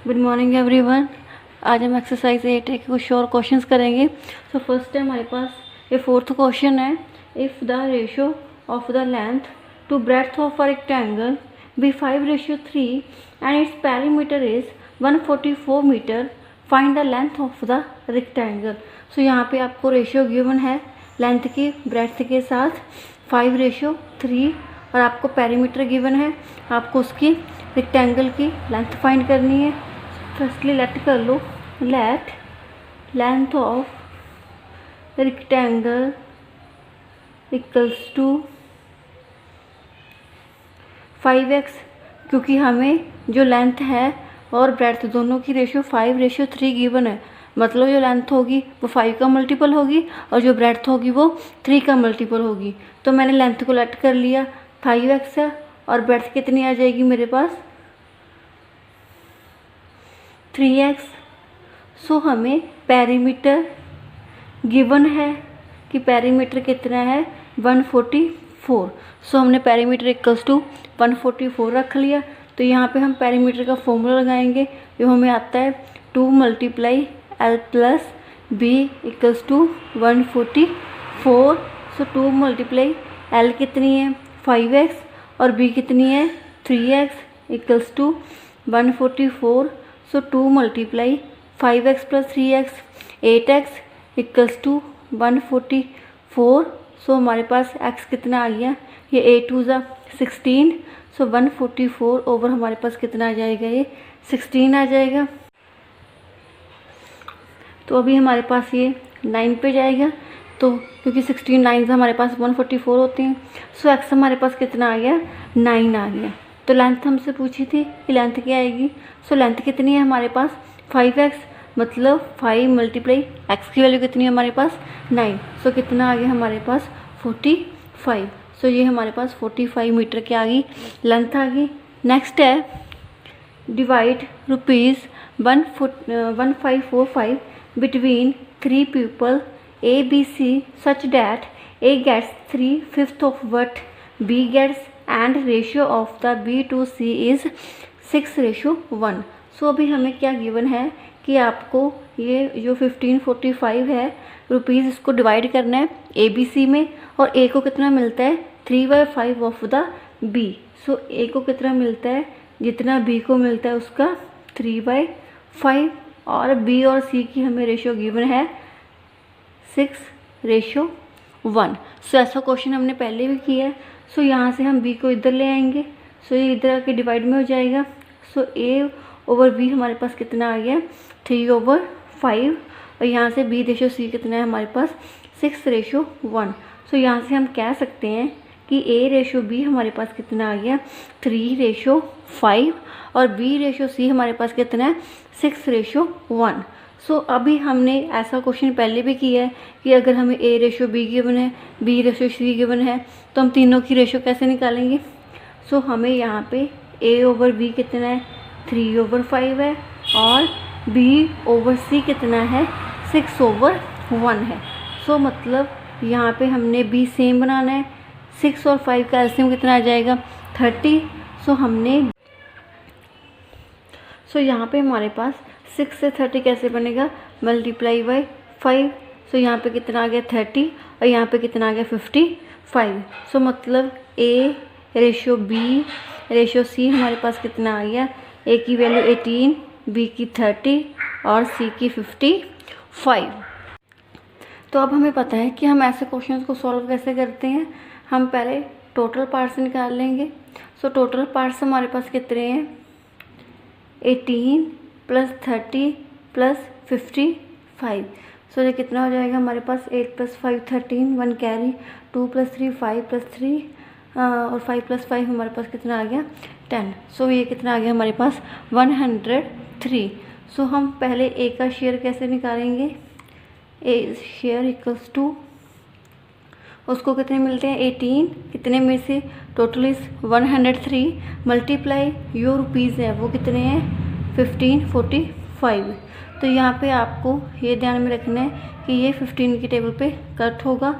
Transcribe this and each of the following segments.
Good morning everyone. आज हम exercise 8 के कुछ और क्वेश्चंस करेंगे। सो फर्स्ट है हमारे पास ये फोर्थ क्वेश्चन है। If the ratio of the length to breadth of a rectangle be 5:3 and its perimeter is 144 metre, find the length of the rectangle. So यहाँ पे आपको रेशियो गिवन है लेंथ की ब्रेड्थ के साथ 5:3 और आपको पेरीमीटर गिवन है। आपको उसकी रेक्टेंगल की लेंथ फाइंड करनी है। फर्स्टली लेट कर लो, let length of rectangle equals to 5x, क्योंकि हमें जो लेंथ है और ब्रेड्थ दोनों की रेशियो 5:3 गिवन है। मतलब जो लेंथ होगी वो 5 का मल्टीपल होगी और जो ब्रेड्थ होगी वो 3 का मल्टीपल होगी। तो मैंने लेंथ को लेट कर लिया, 5x है और ब्रेड्थ कितनी आ जाएगी मेरे पास 3x। सो हमें पेरीमीटर गिवन है कि पेरीमीटर कितना है 144। सो हमने पेरीमीटर इक्वल्स टू 144 रख लिया। तो यहाँ पे हम पेरीमीटर का फॉर्मूला लगाएंगे जो हमें आता है 2 × L + B equals to 144। So 2 × L कितनी है 5x और B कितनी है 3x equals to 144। So 2 × 5x + 3x 8x equals to 144। So हमारे पास x कितना आ गया, ये 8 2 16। सो 144 ओवर हमारे पास कितना आ जाएगा, ये 16 आ जाएगा। तो अभी हमारे पास ये 9 पे जाएगा। तो क्योंकि 16 9 से हमारे पास 144 होते हैं। सो x हमारे पास कितना आ गया 9 आ गया। तो लेंथ हमसे पूछी थी कि लेंथ क्या आएगी। सो लेंथ कितनी है हमारे पास 5x, मतलब 5 × x की वैल्यू कितनी है हमारे पास 9। सो कितना आ गया हमारे पास 45। सो ये हमारे पास 45 मीटर की आ गई लेंथ आ गई। नेक्स्ट है divide ₹1545 between 3 people A, B, C such that A gets 3/5 of what B gets and ratio of the B to C is 6:1। सो अभी हमें क्या गिवन है कि आपको ये जो 1545 है रुपीज़, इसको डिवाइड करना है ABC में और A को कितना मिलता है 3/5 of the B। So A को कितना मिलता है, जितना B को मिलता है उसका 3/5 और B और C की हमें रेशियो गिवन है 6:1। सो ऐसा क्वेश्चन हमने पहले भी किया है। सो यहाँ से हम B को इधर ले आएंगे। सो ये इधर आके डिवाइड में हो जाएगा। सो A ओवर B हमारे पास कितना आ गया 3/5 और यहाँ से B रेशियो C कितना है हमारे पास 6:1। सो यहाँ से हम कह सकते हैं कि A रेशियो B हमारे पास कितना आ गया 3:5 और B रेशियो C हमारे पास कितना है 6:1। सो अभी हमने ऐसा क्वेश्चन पहले भी किया है कि अगर हमें A रेशियो B गिवन है, B रेशियो C गिवन है, तो हम तीनों की रेशियो कैसे निकालेंगे। सो हमें यहाँ पे A ओवर B कितना है 3/5 है और B ओवर C कितना है 6/1 है। सो मतलब यहाँ पे हमने B सेम बनाना है। 6 और 5 का एलसीएम कितना आ जाएगा 30। सो यहाँ पे हमारे पास 6 से 30 कैसे बनेगा, ×5। सो यहाँ पे कितना आ गया 30 और यहाँ पे कितना आ गया 55। सो मतलब A ratio B ratio C हमारे पास कितना आ गया, A की वैल्यू 18, B की 30 और C की 55। तो अब हमें पता है कि हम ऐसे क्वेश्चंस को सॉल्व कैसे करते हैं। हम पहले टोटल पार्ट्स निकाल लेंगे। सो टोटल पार्ट्स हमारे पास कितने हैं 18 + 30 + 55। सो ये कितना हो जाएगा हमारे पास 8 + 5 13, 1 कैरी, 2 + 3 5 + 3 और 5 + 5 हमारे पास कितना आ गया 10। सो ये कितना आ गया हमारे पास 103। सो हम पहले A का शेयर कैसे निकालेंगे, A शेयर इक्वल्स टू उसको कितने मिलते हैं 18, कितने में से टोटल इज 103 मल्टीप्लाई जो रुपीज़ है वो कितने हैं 1545। तो यहाँ पे आपको ये ध्यान में रखना है कि ये 15 की टेबल पे कट होगा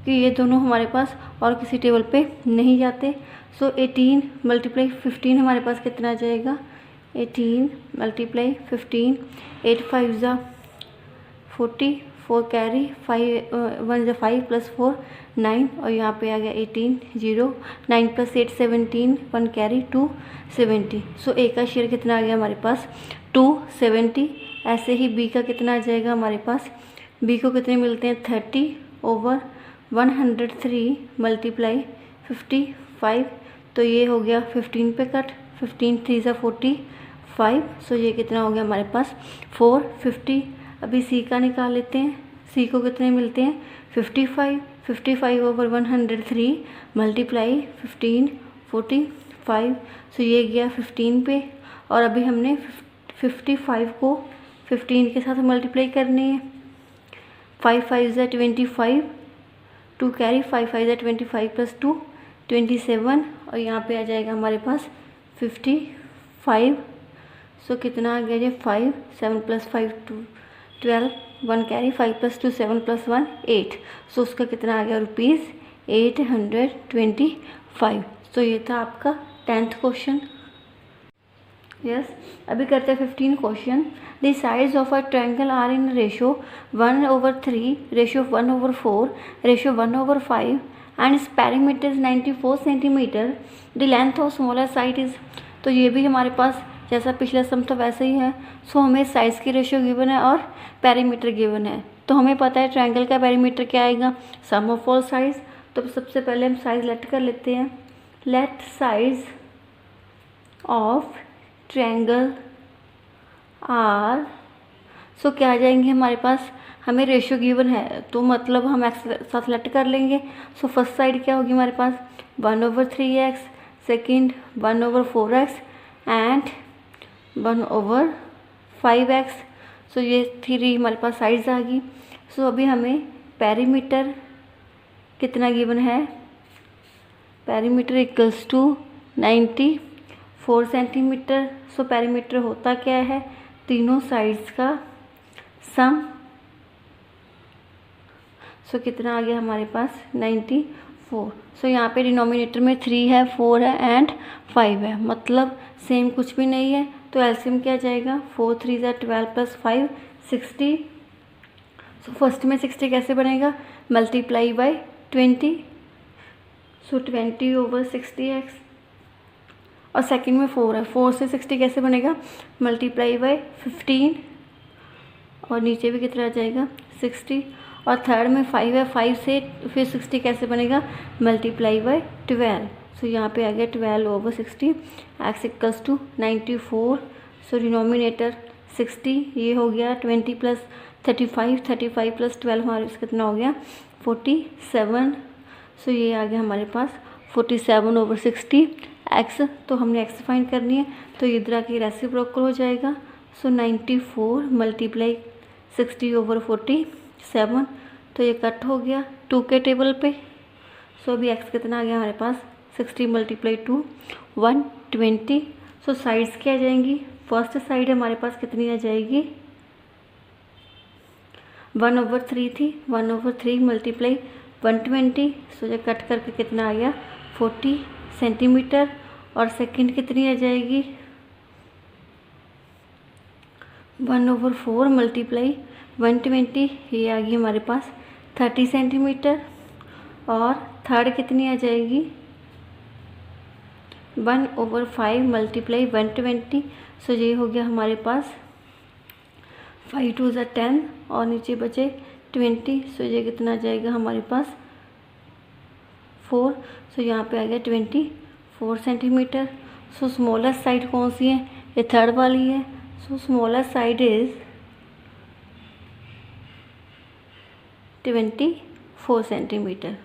कि ये दोनों हमारे पास और किसी टेबल पे नहीं जाते। सो 18 × 15 हमारे पास कितना आ जाएगा 18 मल्टीप्लाई 15, 8 5 ज़ा 40, 4 कैरी 5 1 ज़ा 5 प्लस 4 9, और यहाँ पे आ गया 18 0, 9 प्लस 8 17, 1 कैरी 270। सो ए का शेयर कितना आ गया हमारे पास 270। ऐसे ही बी का कितना आ जाएगा हमारे पास, बी को कितने मिलते हैं 30/103 मल्टीप्लाई 55, तो ये हो गया 15 पे कट, 15 3 ज़ा 45। सो ये कितना हो गया हमारे पास 450। अभी सी का निकाल लेते हैं, सी को कितने मिलते हैं 55, 55/103 मल्टीप्लाई 15 45। सो ये गया 15 पे, और अभी हमने 55 को 15 के साथ मल्टीप्लाई करनी है। 5 5 ज़ा 25, 2 कैरी 5 5 ज़ा 25 प्लस 2 27, और यहाँ पे आ जाएगा हमारे पास 55। सो कितना आ गया जी 5, 7 प्लस 5 12, 1 कैरी 5 प्लस 2 7 प्लस 1 8। सो उसका कितना आ गया ₹825। सो ये था आपका 10th क्वेश्चन। यस, अभी करते हैं 15 question. The sides of a triangle are in ratio 1/3, ratio 1/4, ratio 1/5 and its perimeter is 94 centimetre. The length of smaller side is, तो ये भी हमारे पास जैसा पिछला सम था वैसे ही है। सो हमें साइज़ की रेशो गिवन है और पैरीमीटर गिवन है, तो हमें पता है ट्रायंगल का पैरीमीटर क्या आएगा, सम ऑफ ऑल साइड्स। तो सबसे पहले हम साइज लेट कर लेते हैं। लेट साइज ऑफ ट्रायंगल आर, सो क्या आ जाएंगे हमारे पास, हमें रेशियो गिवन है तो मतलब हम एक्स साथ लेट कर लेंगे। सो फर्स्ट साइड क्या होगी हमारे पास 1/3x, second 1/4x and 1/5x। सो ये 3 हमारे पास साइड्स आ गई। सो अभी हमें पैरीमीटर कितना गिवन है, perimeter equals to 94 centimetre. So perimeter होता क्या है, तीनों साइड्स का सम। सो कितना आ गया हमारे पास 94। सो यहाँ पे डिनोमिनेटर में 3 है, 4 है एंड 5 है, मतलब सेम कुछ भी नहीं है। तो एलसीएम क्या जाएगा 4 3 ज़ा 12 प्लस 5 60। सो फर्स्ट में 60 कैसे बनेगा, मल्टीप्लाई बाय 20, सो 20/60x। और सेकंड में 4 है, 4 से 60 कैसे बनेगा, मल्टीप्लाई बाय 15, और नीचे भी कितना आ जाएगा 60। और थर्ड में 5 है, 5 से फिर 60 कैसे बनेगा, मल्टीप्लाई बाय 12। सो यहाँ पे आ गया 12/60, x equals to 94। So denominator 60, ये हो गया 20 प्लस 35, 35 प्लस 12 हमारे कितना हो गया 47। सो ये आ गया हमारे पास 47/60 x। तो हमने x फाइंड करनी है, तो इधर की रेसिप्रोकल हो जाएगा। सो 94 मल्टीप्लाई 60/47, तो ये कट हो गया 2 के टेबल पे। सो अभी x कितना आ गया हमारे पास 60 × 2 120। सो साइड्स क्या आ जाएंगी, फर्स्ट साइड हमारे पास कितनी आ जाएगी 1/3 थी, 1/3 मल्टीप्लाई 120। सो ये कट करके कितना आ गया 40 सेंटीमीटर। और सेकंड कितनी आ जाएगी 1/4 मल्टीप्लाई 120, ये आ गई हमारे पास 30 सेंटीमीटर। और थर्ड कितनी आ जाएगी 1/5 मल्टीप्लाई 120। सो ये हो गया हमारे पास 5 2 ज़ा 10, और नीचे बचे 20। सो ये कितना आ जाएगा हमारे पास 4। सो यहाँ पे आ गया 24 सेंटीमीटर। सो स्मॉलेस्ट साइड कौन सी है, ये थर्ड वाली है। So smallest side is 24 centimetre.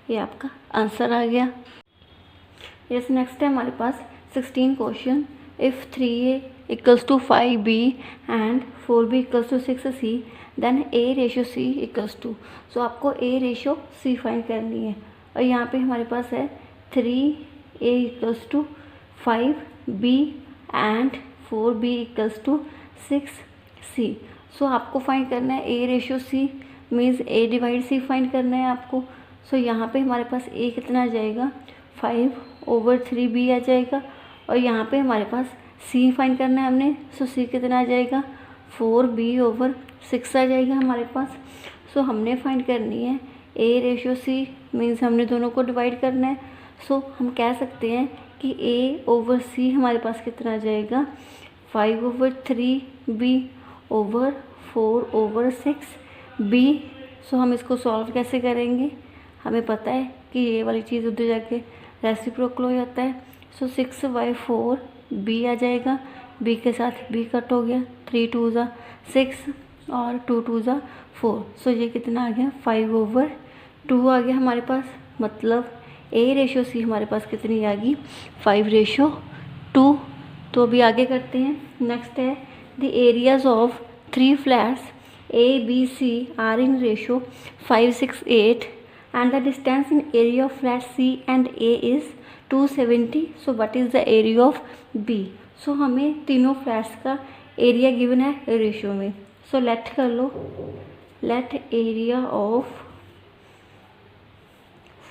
ये आपका आंसर आ गया। यस, नेक्स्ट है हमारे पास 16 question. If 3a equals to 5b and 4b equals to 6c then a ratio c equals to. So आपको a रेशो c फाइंड करनी है, और यहाँ पे हमारे पास है 3a equals to 5b and 4b equals to 6c। So आपको फाइंड करना है a ratio c, means a divide c find करना है आपको। सो यहाँ पे हमारे पास a कितना आ जाएगा 5/3b आ जाएगा, और यहाँ पे हमारे पास सी फाइंड करना है हमने। सो सी कितना आ जाएगा 4b/6 आ जाएगा हमारे पास। सो हमने फाइंड करनी है A/C, मीन्स हमने दोनों को डिवाइड करना है। सो हम कह सकते हैं कि A/C हमारे पास कितना आ जाएगा 5/3b/4/6b। सो हम इसको सॉल्व कैसे करेंगे, हमें पता है कि ये वाली चीज़ उधर जाके रेसिप्रोकल हो जाता है। सो 6/4b आ जाएगा, b के साथ b कट हो गया, 3 2 ज़ा 6 और 2 2 ज़ा 4। सो ये कितना आ गया 5/2 आ गया हमारे पास। मतलब A/C हमारे पास कितनी आ गई 5/2। तो अभी आगे करते हैं। नेक्स्ट है the areas of 3 flats A, B, C are in ratio 5 6 8 and the distance in area of flat C and A is 270. So what is the area of B? So हमें तीनों फ्लैट्स का area given है ratio में। So let कर लो, let area of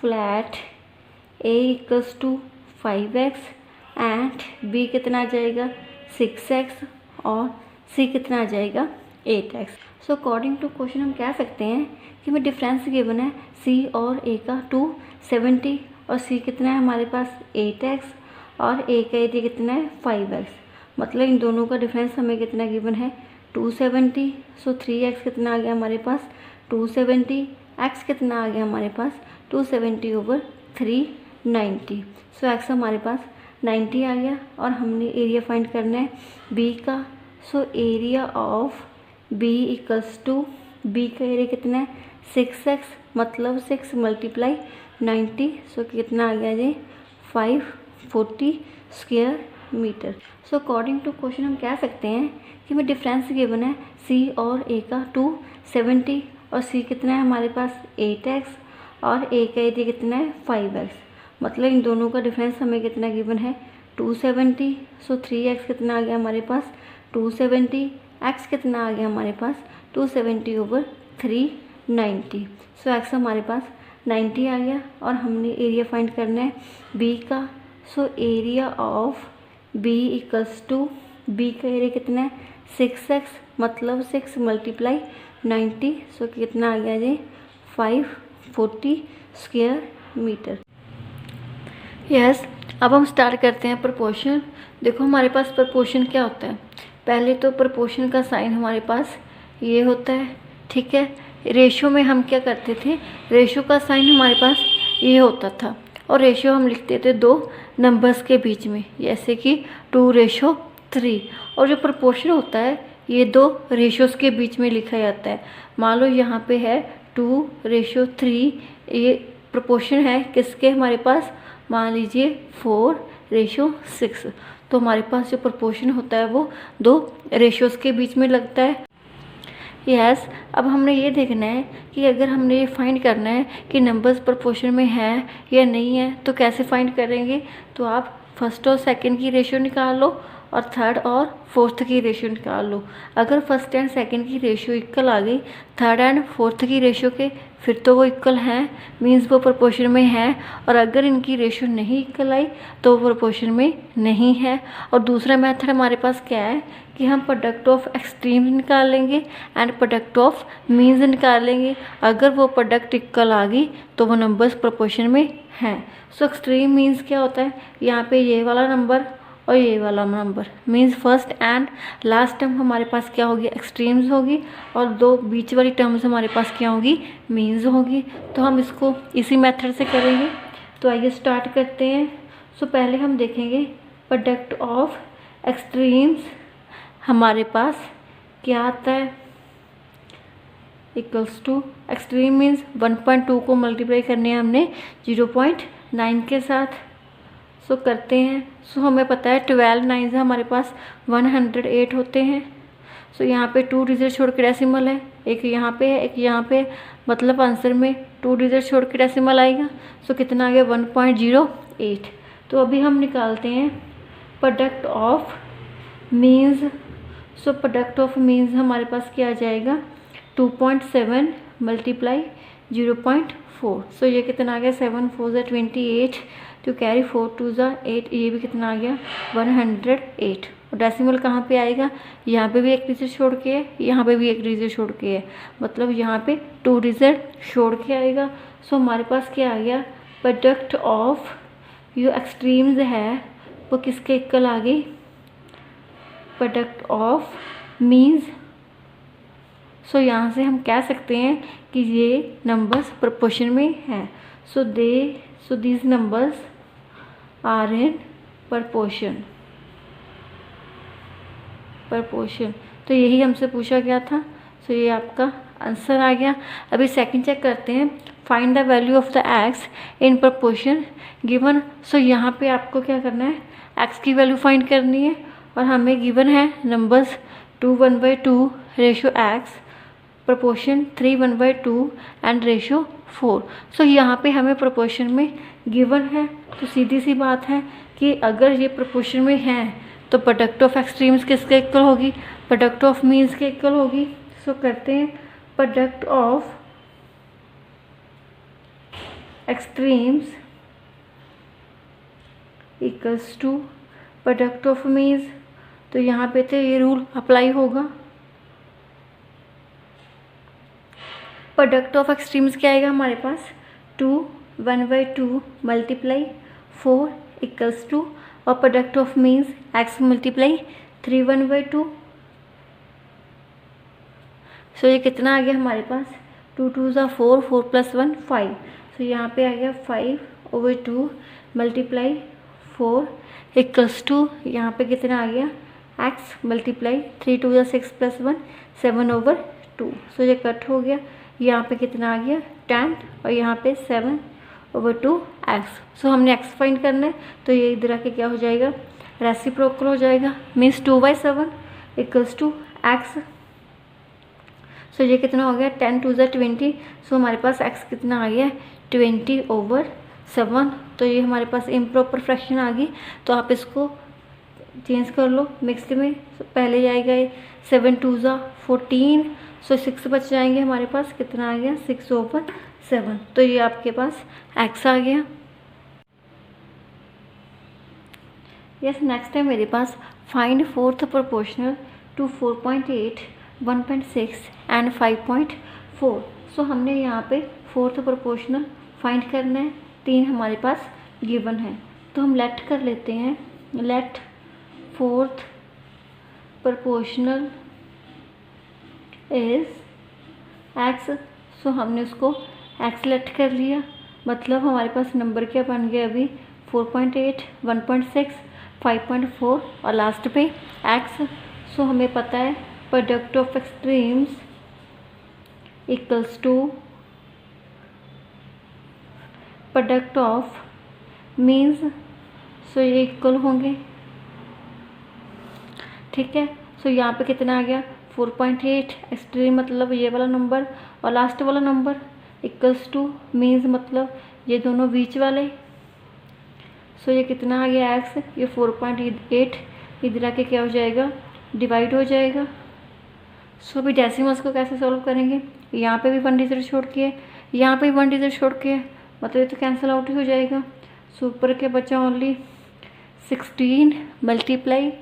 flat A equals to 5x and B कितना आ जाएगा 6x और C कितना आ जाएगा 8x। So according to question हम कह सकते हैं कि हमें डिफरेंस गिवन है C और A का 270 और C कितना है हमारे पास 8x और A का एरिया कितना है 5x। मतलब इन दोनों का डिफरेंस हमें कितना गिवन है 270। सो 3x कितना आ गया हमारे पास 270, x कितना आ गया हमारे पास 270/390। सो x हमारे पास 90 आ गया और हमने एरिया फाइंड करना है B का। So area of B equals to B का एरिया कितना है 6x, मतलब 6 × 90। सो कितना आ गया जी 540 square metre. So according to question हम कह सकते हैं कि हमें डिफरेंस गिवन है C और A का 270 और C कितना है हमारे पास 8x और A का एरिया कितना है 5x। मतलब इन दोनों का डिफरेंस हमें कितना गिवन है 270। सो 3x कितना आ गया हमारे पास 270, x कितना आ गया हमारे पास 270/390। सो x हमारे पास 90 आ गया और हमने एरिया फाइंड करना है B का। So area of B equals to B का एरिया कितना है 6x, मतलब 6 × 90। सो कितना आ गया जी 540 स्क्वायर मीटर। यस, अब हम स्टार्ट करते हैं प्रोपोर्शन। देखो हमारे पास प्रोपोर्शन क्या होता है, पहले तो प्रोपोर्शन का साइन हमारे पास ये होता है, ठीक है। रेशियो में हम क्या करते थे, रेशियो का साइन हमारे पास ये होता था और रेशियो हम लिखते थे दो नंबर्स के बीच में, जैसे कि 2/3। और जो प्रोपोर्शन होता है ये दो रेशियोज़ के बीच में लिखा जाता है। मान लो यहाँ पे है 2/3, ये प्रोपोर्शन है किसके हमारे पास, मान लीजिए 4/6। तो हमारे पास जो प्रोपोर्शन होता है वो दो रेशियोज़ के बीच में लगता है। यस, अब हमने ये देखना है कि अगर हमने ये फाइंड करना है कि नंबर्स प्रोपोर्शन में हैं या नहीं है तो कैसे फाइंड करेंगे। तो आप फर्स्ट और सेकंड की रेशियो निकाल लो और थर्ड और फोर्थ की रेशियो निकाल लो। अगर फर्स्ट एंड सेकंड की रेशियो इक्वल आ गई थर्ड एंड फोर्थ की रेशियो के, फिर तो वो इक्वल हैं, मीन्स वो प्रोपोर्शन में हैं। और अगर इनकी रेशियो नहीं इक्वल आई तो वो प्रोपोर्शन में नहीं है। और दूसरा मेथड हमारे पास क्या है कि हम प्रोडक्ट ऑफ एक्सट्रीम निकाल लेंगे एंड प्रोडक्ट ऑफ मीन्स निकाल लेंगे। अगर वो प्रोडक्ट इक्वल आ गई तो वो नंबर्स प्रोपोर्शन में हैं। सो एक्सट्रीम मीन्स क्या होता है, यहाँ पे ये वाला नंबर और ये वाला number, means first and last term हमारे पास क्या होगी एक्सट्रीम्स होगी और दो बीच वाली टर्म्स हमारे पास क्या होगी मीन्स होगी। तो हम इसको इसी मेथड से करेंगे। तो आइए स्टार्ट करते हैं। सो पहले हम देखेंगे प्रोडक्ट ऑफ एक्सट्रीम्स हमारे पास क्या आता है, इक्वल्स टू एक्सट्रीम मीन्स 1.2 को मल्टीप्लाई करने हैं हमने 0.9 के साथ। सो करते हैं। सो हमें पता है 12 9 हमारे पास 108 होते हैं। सो यहाँ पे 2 डिजिट छोड़ के डेसिमल है, एक यहाँ पे है एक यहाँ पे, मतलब आंसर में 2 डिजिट छोड़ के डेसिमल आएगा। सो कितना आ गया 1.08। तो अभी हम निकालते हैं product of means. So product of means हमारे पास क्या आ जाएगा 2.7 × 0.4। सो ये कितना आ गया 7 4 28 तो कैरी 4 2 8, ये भी कितना आ गया 108। और डेसिमल कहाँ पे आएगा, यहाँ पे भी एक डिजिट छोड़ के है, यहाँ पे भी एक डिजिट छोड़ के है, मतलब यहाँ पे 2 डिजिट छोड़ के आएगा। सो हमारे पास क्या आ गया, प्रोडक्ट ऑफ जो एक्सट्रीम्स है वो किसके इक्वल आ गई, प्रोडक्ट ऑफ मीन्स। सो यहाँ से हम कह सकते हैं कि ये नंबर्स प्रोपोर्शन में हैं। So these numbers are in proportion। तो यही हमसे पूछा गया था। सो ये आपका आंसर आ गया। अभी सेकंड चेक करते हैं, find the value of the x in proportion given. So यहाँ पे आपको क्या करना है, एक्स की वैल्यू फाइंड करनी है और हमें गिवन है numbers 2 1/2 ratio x, proportion 3 1/2 and ratio 4। सो यहाँ पे हमें प्रोपोर्शन में गिवन है, तो सीधी सी बात है कि अगर ये प्रोपोर्शन में है तो प्रोडक्ट ऑफ एक्सट्रीम्स किसके इक्वल होगी, प्रोडक्ट ऑफ मीन्स के इक्वल होगी। सो करते हैं, product of extremes equals to product of means. तो यहाँ पे तो ये रूल अप्लाई होगा। प्रोडक्ट ऑफ एक्सट्रीम्स क्या आएगा हमारे पास, 2 1/2 मल्टीप्लाई 4 इक्वल्स टू, और product of means x multiply 3 1/2। So ये कितना आ गया हमारे पास, 2 2 4, 4 + 1 5। सो यहाँ पे आ गया 5/2 मल्टीप्लाई 4 इक्वल्स टू, यहाँ पे कितना आ गया, एक्स मल्टीप्लाई 3 2 6 + 1 7/2। सो ये कट हो गया, यहाँ पे कितना आ गया 10 और यहाँ पे 7/2 एक्स। सो हमने एक्स फाइंड करना है, तो ये इधर आके क्या हो जाएगा, रेसिप्रोकल हो जाएगा, मीन्स 2/7 इक्वल्स टू एक्स। सो ये कितना हो गया, 10 2 20। सो हमारे पास एक्स कितना आ गया, 20/7। तो ये हमारे पास इम्प्रॉपर फ्रैक्शन आ गई, तो आप इसको चेंज कर लो मिक्स्ड में। पहले जाएगा 7 2 14। सो 6 बच जाएंगे हमारे पास, कितना आ गया 6/7। तो ये आपके पास एक्स आ गया। यस, नेक्स्ट है मेरे पास, find fourth proportional to 4.8 1.6 and 5.4। So हमने यहाँ पे फोर्थ प्रोपोर्शनल फाइंड करना है, 3 हमारे पास गिवन है, तो हम लेट कर लेते हैं, let fourth proportional is x. So हमने उसको एक्स लेट कर लिया, मतलब हमारे पास नंबर क्या बन गया अभी, 4.8 1.6 5.4 और लास्ट पे एक्स। सो हमें पता है product of extremes equals to product of means. So ये इक्वल होंगे, ठीक है। सो यहाँ पे कितना आ गया 4.8 एक्सट्रीम मतलब ये वाला नंबर और लास्ट वाला नंबर इक्वल्स टू मीन्स मतलब ये दोनों बीच वाले। सो ये कितना आ गया एक्स, ये 4.8 इधर आके क्या हो जाएगा, डिवाइड हो जाएगा। सो अभी डेसिमल्स को कैसे सॉल्व करेंगे, यहाँ पे भी 1 डिजिट छोड़ के है, यहाँ पे भी 1 डिजिट छोड़ के है, मतलब ये तो कैंसिल आउट ही हो जाएगा। सो ऊपर क्या बचा, ओनली 16 मल्टीप्लाई,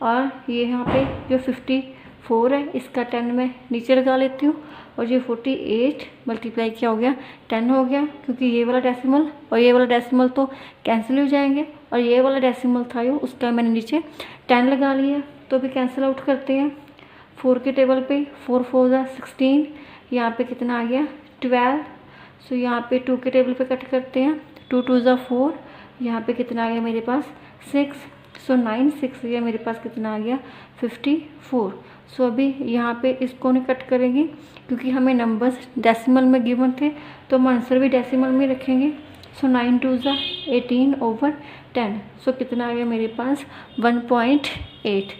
और ये यहाँ पे जो 54 है इसका 10 मैं नीचे लगा लेती हूँ, और ये 48 मल्टीप्लाई क्या हो गया 10 हो गया, क्योंकि ये वाला डेसिमल और ये वाला डेसिमल तो कैंसिल हो जाएंगे, और ये वाला डेसिमल था यो उसका मैंने नीचे 10 लगा लिया, तो भी कैंसिल आउट करते हैं। 4 के टेबल पे 4 4 16, यहाँ पे कितना आ गया 12। सो यहाँ पे 2 के टेबल पे कट करते हैं, 2 2 4, यहाँ पे कितना आ गया मेरे पास 6। सो 9 6 ये मेरे पास कितना आ गया 54। सो अभी यहाँ पे इसको नहीं कट करेंगे क्योंकि हमें नंबर्स डेसिमल में गिवन थे, तो हम आंसर भी डेसिमल में रखेंगे। सो 9 2 18/10। सो कितना आ गया मेरे पास 1.8।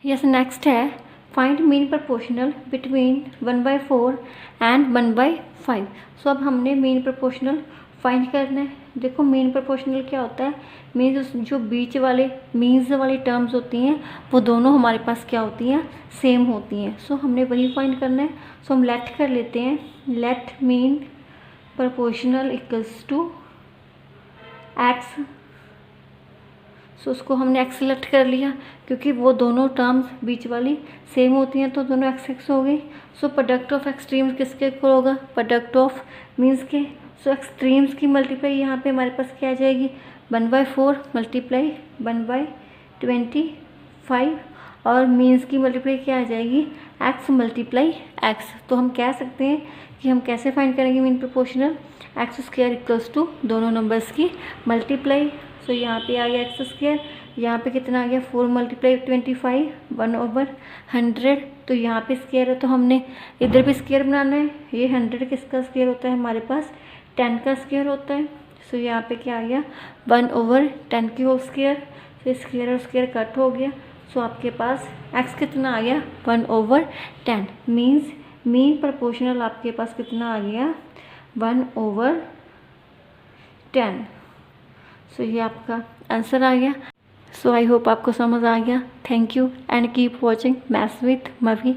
यस, नेक्स्ट है find mean proportional between 1/4 and 1/5। सो अब हमने मीन प्रोपोर्शनल फाइंड करना है। देखो मीन प्रोपोर्शनल क्या होता है, मीन्स जो बीच वाले मीन्स वाली टर्म्स होती हैं वो दोनों हमारे पास क्या होती हैं, सेम होती हैं। सो हमने वही फाइंड करना है। सो हम लेट कर लेते हैं, let mean proportional equals to x. So उसको हमने एक्स सेलेक्ट कर लिया, क्योंकि वो दोनों टर्म्स बीच वाली सेम होती हैं तो दोनों एक्स एक्स हो गई। सो प्रोडक्ट ऑफ एक्सट्रीम्स किसके इक्वल होगा, प्रोडक्ट ऑफ मीन्स के। सो एक्सट्रीम्स की मल्टीप्लाई यहाँ पे हमारे पास क्या आ जाएगी, 1/4 मल्टीप्लाई 1/25, और मीन्स की मल्टीप्लाई क्या आ जाएगी, एक्स मल्टीप्लाई एक्स। तो हम कह सकते हैं कि हम कैसे फाइंड करेंगे mean proportional, x square equals to दोनों नंबर्स की मल्टीप्लाई। सो यहाँ पे आ गया एक्स स्क्वायर, यहाँ पे कितना आ गया 4 मल्टीप्लाई 25 1/100। तो यहाँ पे स्क्वायर है तो हमने इधर भी स्क्वायर बनाना है। ये 100 किसका स्क्वायर होता है, हमारे पास 10 का स्क्वायर होता है। सो यहाँ पे क्या आ गया 1/10 की होल स्क्वायर। तो स्क्वायर और स्क्वायर कट हो गया। सो आपके पास x कितना आ गया 1/10, मीन्स मीन प्रोपोर्शनल आपके पास कितना आ गया 1/10। सो ये आपका आंसर आ गया। सो आई होप आपको समझ आ गया। Thank you and keep watching maths with मवी।